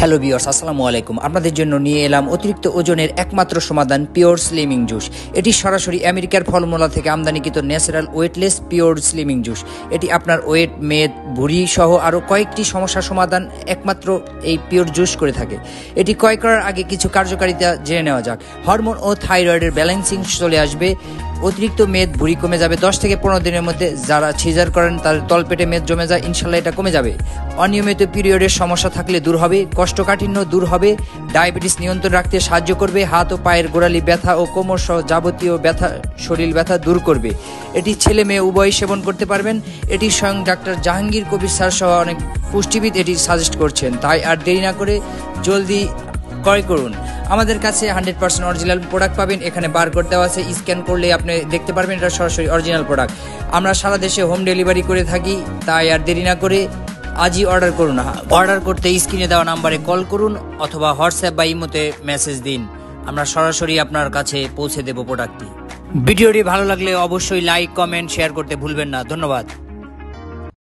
Hello viewers, আসসালামু আলাইকুম। আপনাদের জন্য নিয়ে এলাম অতিরিক্ত ওজনের একমাত্র সমাধান পিওর স্লিমিং জুস। এটি সরাসরি আমেরিকার ফলমূলা থেকে আমদানিকৃত natural weightless pure slimming juice. এটি আপনার ওয়েট, মেদ, ভুঁড়ি সহ আরও কয়েকটি সমস্যার সমাধান একমাত্র এই পিওর জুস করে থাকে। এটি ক্রয় করার আগে কিছু কার্যকারিতা জেনে নেওয়া যাক। হরমোন ও থাইরয়েডের ব্যালেন্সিং চলে আসবে, অতিরিক্ত মেদ, ভুঁড়ি কমে যাবে 10 থেকে 15 দিনের মধ্যে। যারা সিজার করেন তাদের তলপেটে মেদ জমে যায়, ইনশাল্লাহ এটা কমে যাবে। অনিয়মিত পিরিয়ডের সমস্যা থাকলে দূর হবে, কোষ্ঠকাঠিন্য দূর হবে, ডায়াবেটিস নিয়ন্ত্রণ রাখতে সাহায্য করবে, হাত ও পায়ের গোড়ালি ব্যথা ও কোমর সহ যাবতীয় ব্যথা, শরীর ব্যথা দূর করবে। এটি ছেলে মেয়ে উভয়ই সেবন করতে পারবেন। এটি স্বয়ং ডাক্তার জাহাঙ্গীর কবির স্যার সহ অনেক পুষ্টিবিদ এটি সাজেস্ট করছেন। তাই আর দেরি না করে জলদি ক্রয় করুন। আমাদের কাছে 100% অরিজিনাল প্রোডাক্ট পাবেন। এখানে বারকোড দেওয়া আছে, স্ক্যান করলে আপনি দেখতে পারবেন এটা সরাসরি অরিজিনাল প্রোডাক্ট। আমরা সারা দেশে হোম ডেলিভারি করে থাকি। তাই আর দেরি না করে আজই অর্ডার করুন। অর্ডার করতে স্ক্রিনে দেওয়া নাম্বারে কল করুন অথবা হোয়াটসঅ্যাপ বা ইমোতে মেসেজ দিন। আমরা সরাসরি আপনার কাছে পৌঁছে দেব প্রোডাক্টটি। ভিডিওটি ভালো লাগলে অবশ্যই লাইক, কমেন্ট, শেয়ার করতে ভুলবেন না। ধন্যবাদ।